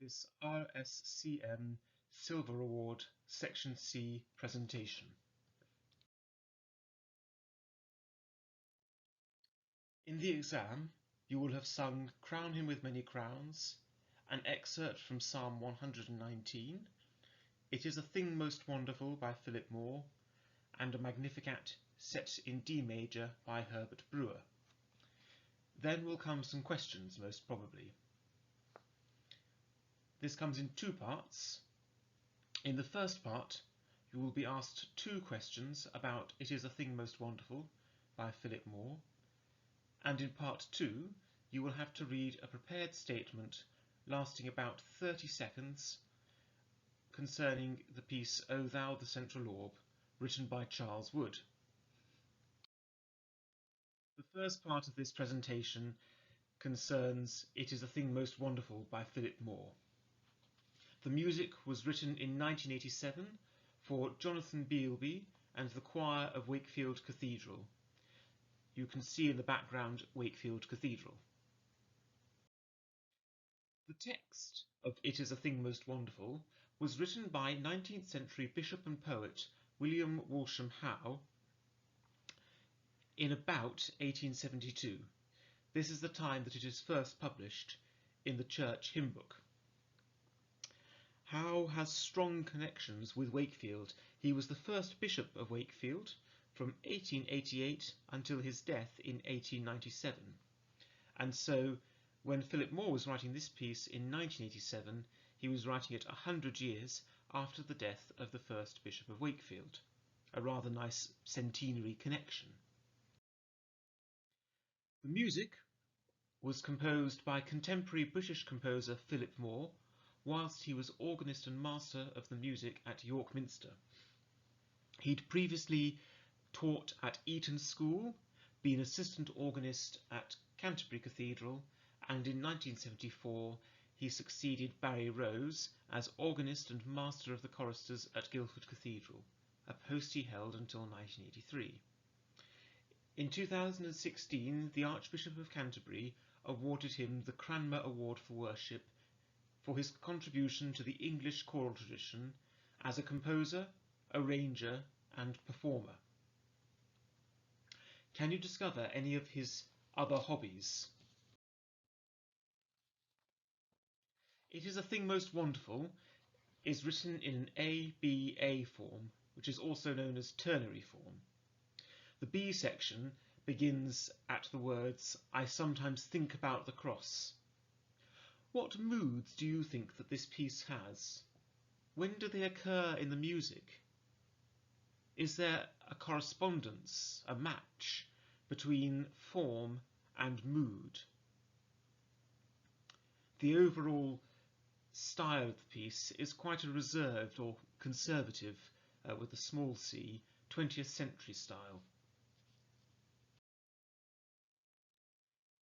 this RSCM Silver Award Section C presentation. In the exam, you will have sung Crown Him with Many Crowns, an excerpt from Psalm 119, It is a Thing Most Wonderful by Philip Moore, and a Magnificat set in D major by Herbert Brewer. Then will come some questions, most probably. This comes in two parts. In the first part, you will be asked two questions about It is a Thing Most Wonderful by Philip Moore, and in part two, you will have to read a prepared statement lasting about 30 seconds concerning the piece O Thou the Central Orb, written by Charles Wood. The first part of this presentation concerns It is a Thing Most Wonderful by Philip Moore. The music was written in 1987 for Jonathan Beelby and the choir of Wakefield Cathedral. You can see in the background Wakefield Cathedral. The text of It is a Thing Most Wonderful was written by 19th century bishop and poet William Walsham Howe in about 1872. This is the time that it is first published in the church hymn book. Howe has strong connections with Wakefield. He was the first bishop of Wakefield from 1888 until his death in 1897. And so when Philip Moore was writing this piece in 1987, he was writing it 100 years after the death of the first bishop of Wakefield. A rather nice centenary connection. The music was composed by contemporary British composer Philip Moore whilst he was organist and master of the music at York Minster. He'd previously taught at Eton School, been assistant organist at Canterbury Cathedral, and in 1974 he succeeded Barry Rose as organist and master of the choristers at Guildford Cathedral, a post he held until 1983. In 2016, the Archbishop of Canterbury awarded him the Cranmer Award for Worship for his contribution to the English choral tradition as a composer, arranger, and performer. Can you discover any of his other hobbies? It is a Thing Most Wonderful is written in an A-B-A form, which is also known as ternary form. The B section begins at the words, I sometimes think about the cross. What moods do you think that this piece has? When do they occur in the music? Is there a correspondence, a match, between form and mood? The overall style of the piece is quite a reserved or conservative, with a small c, 20th century style.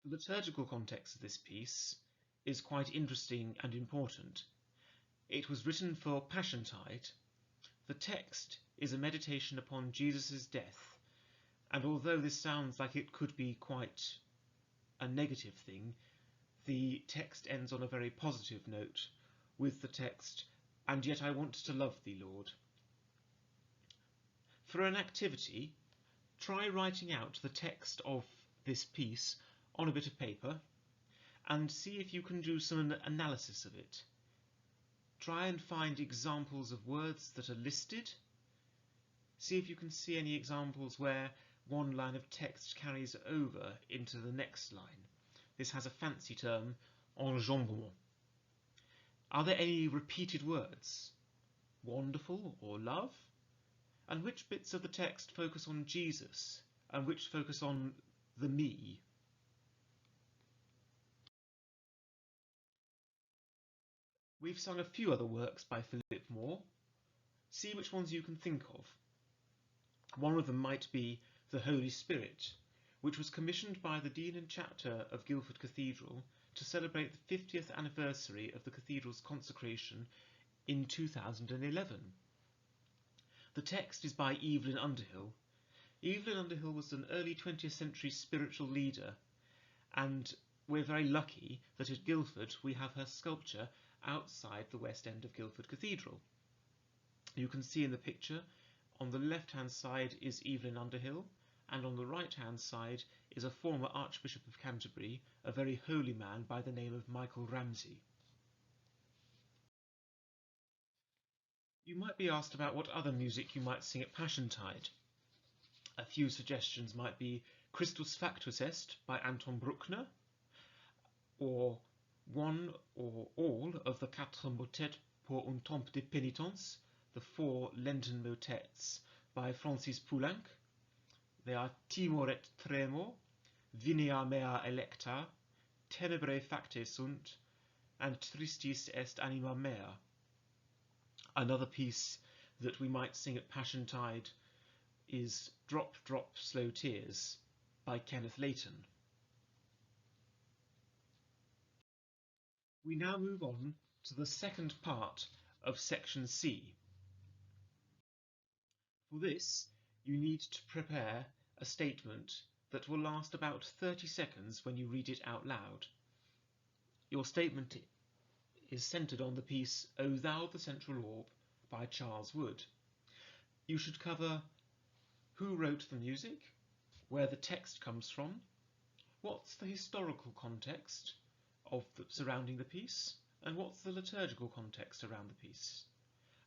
The liturgical context of this piece is quite interesting and important. It was written for Passiontide. The text is a meditation upon Jesus' death, and although this sounds like it could be quite a negative thing, the text ends on a very positive note with the text, and yet I want to love thee, Lord. For an activity, try writing out the text of this piece on a bit of paper and see if you can do some analysis of it. Try and find examples of words that are listed. See if you can see any examples where one line of text carries over into the next line. This has a fancy term, enjambement. Are there any repeated words? Wonderful or love? And which bits of the text focus on Jesus and which focus on the me? We've sung a few other works by Philip Moore. See which ones you can think of. One of them might be The Holy Spirit, which was commissioned by the Dean and Chapter of Guildford Cathedral to celebrate the 50th anniversary of the cathedral's consecration in 2011. The text is by Evelyn Underhill. Evelyn Underhill was an early 20th century spiritual leader, and we're very lucky that at Guildford we have her sculpture outside the west end of Guildford Cathedral. You can see in the picture, on the left-hand side is Evelyn Underhill, and on the right-hand side is a former Archbishop of Canterbury, a very holy man by the name of Michael Ramsey. You might be asked about what other music you might sing at Passiontide. A few suggestions might be Christus Factus Est by Anton Bruckner, or one or all of the Quatre Motets pour un temps de pénitence, the 4 Lenten motets by Francis Poulenc. They are Timor et Tremor, Vinea mea electa, Tenebrae facte sunt, and Tristis est anima mea. Another piece that we might sing at Passiontide is Drop, Drop, Slow Tears by Kenneth Layton. We now move on to the second part of section C. For this, you need to prepare a statement that will last about 30 seconds when you read it out loud. Your statement is centred on the piece O Thou the Central Orb by Charles Wood. You should cover who wrote the music, where the text comes from, what's the historical context surrounding the piece, and what's the liturgical context around the piece.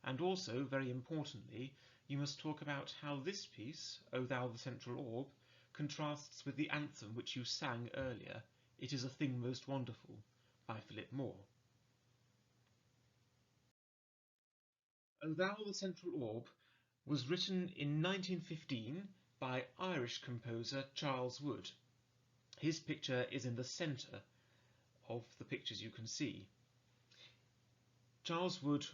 And also, very importantly, you must talk about how this piece, O Thou the Central Orb, contrasts with the anthem which you sang earlier, It is a Thing Most Wonderful, by Philip Moore. O Thou the Central Orb was written in 1915 by Irish composer Charles Wood. His picture is in the centre of the pictures you can see. Charles Wood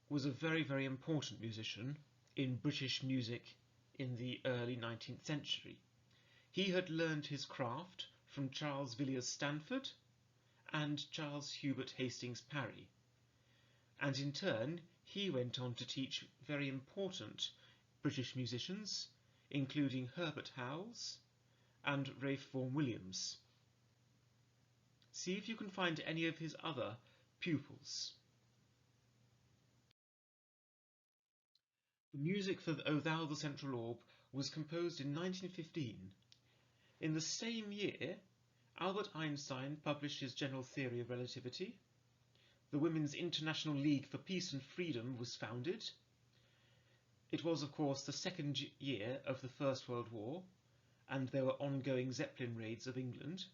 was a very, very important musician in British music in the early 19th century. He had learned his craft from Charles Villiers Stanford and Charles Hubert Hastings Parry, and in turn he went on to teach very important British musicians, including Herbert Howells and Ralph Vaughan Williams. See if you can find any of his other pupils. The music for O Thou the Central Orb was composed in 1915. In the same year, Albert Einstein published his general theory of relativity. The Women's International League for Peace and Freedom was founded. It was, of course, the second year of the First World War, and there were ongoing Zeppelin raids of England.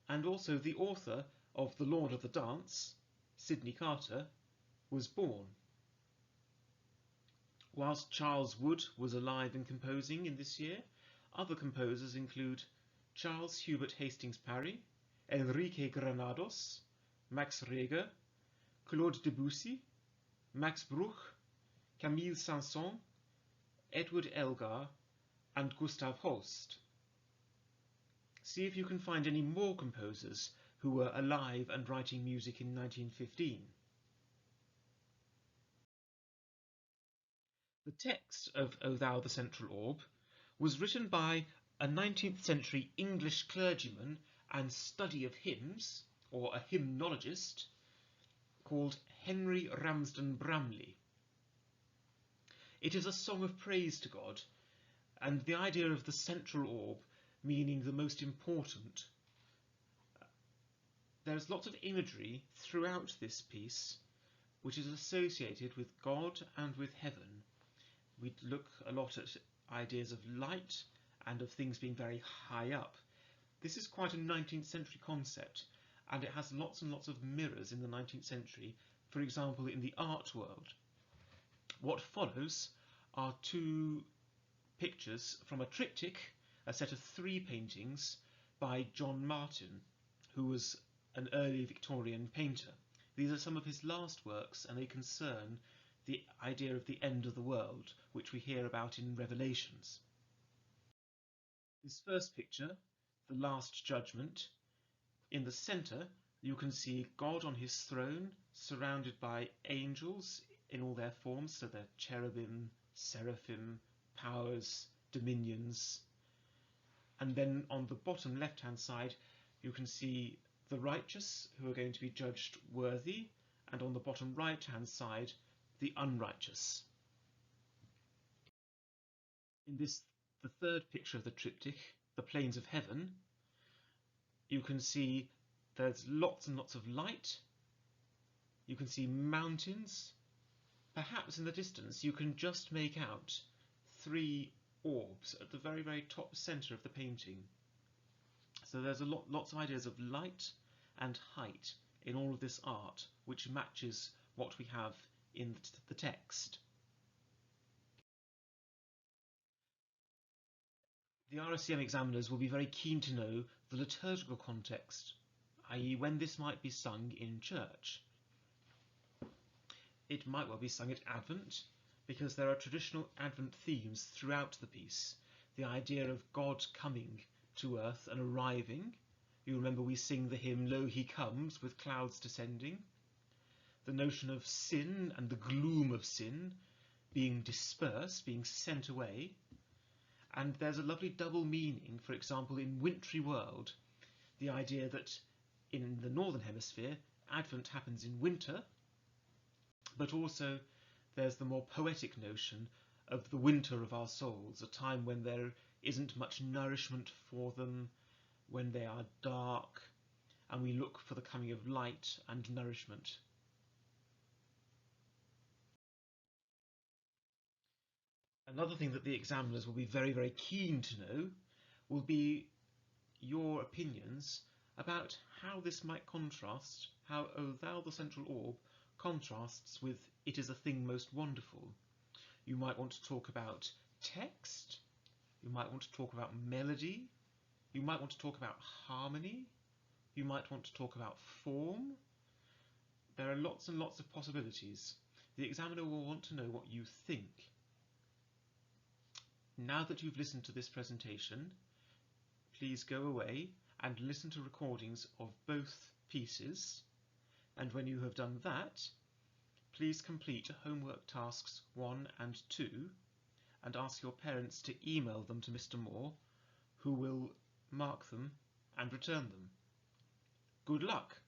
And also the author of The Lord of the Dance, Sidney Carter, was born. Whilst Charles Wood was alive and composing in this year, other composers include Charles Hubert Hastings Parry, Enrique Granados, Max Reger, Claude Debussy, Max Bruch, Camille Saint-Saëns, Edward Elgar, and Gustav Holst. See if you can find any more composers who were alive and writing music in 1915. The text of O Thou the Central Orb was written by a 19th century English clergyman and study of hymns, or a hymnologist, called Henry Ramsden Bramley. It is a song of praise to God, and the idea of the central orb meaning the most important. There's lots of imagery throughout this piece which is associated with God and with heaven. We look a lot at ideas of light and of things being very high up. This is quite a 19th century concept, and it has lots and lots of mirrors in the 19th century, for example in the art world. What follows are 2 pictures from a triptych, a set of 3 paintings by John Martin, who was an early Victorian painter. These are some of his last works, and they concern the idea of the end of the world, which we hear about in Revelations. This first picture, the Last Judgment, in the centre you can see God on his throne, surrounded by angels in all their forms, so they're cherubim, seraphim, powers, dominions. And then on the bottom left-hand side you can see the righteous who are going to be judged worthy, and on the bottom right-hand side, the unrighteous. In this, the third picture of the triptych, the plains of heaven, you can see there's lots and lots of light. You can see mountains. Perhaps in the distance you can just make out 3 orbs at the very, very top centre of the painting. So there's lots of ideas of light and height in all of this art, which matches what we have in the text. The RSCM examiners will be very keen to know the liturgical context, i.e. when this might be sung in church. It might well be sung at Advent, because there are traditional Advent themes throughout the piece. The idea of God coming to earth and arriving. You remember we sing the hymn, "Lo, he comes, with clouds descending." The notion of sin and the gloom of sin being dispersed, being sent away. And there's a lovely double meaning, for example, in Wintry World, the idea that in the Northern Hemisphere, Advent happens in winter, but also there's the more poetic notion of the winter of our souls, a time when there isn't much nourishment for them, when they are dark, and we look for the coming of light and nourishment. Another thing that the examiners will be very, very keen to know will be your opinions about how this might contrast, how "O thou the central orb" contrasts with "It is a thing most wonderful." You might want to talk about text, you might want to talk about melody, you might want to talk about harmony, you might want to talk about form. There are lots and lots of possibilities. The examiner will want to know what you think. Now that you've listened to this presentation, please go away and listen to recordings of both pieces, and when you have done that, please complete homework tasks 1 and 2 and ask your parents to email them to Mr. Moore, who will mark them and return them. Good luck!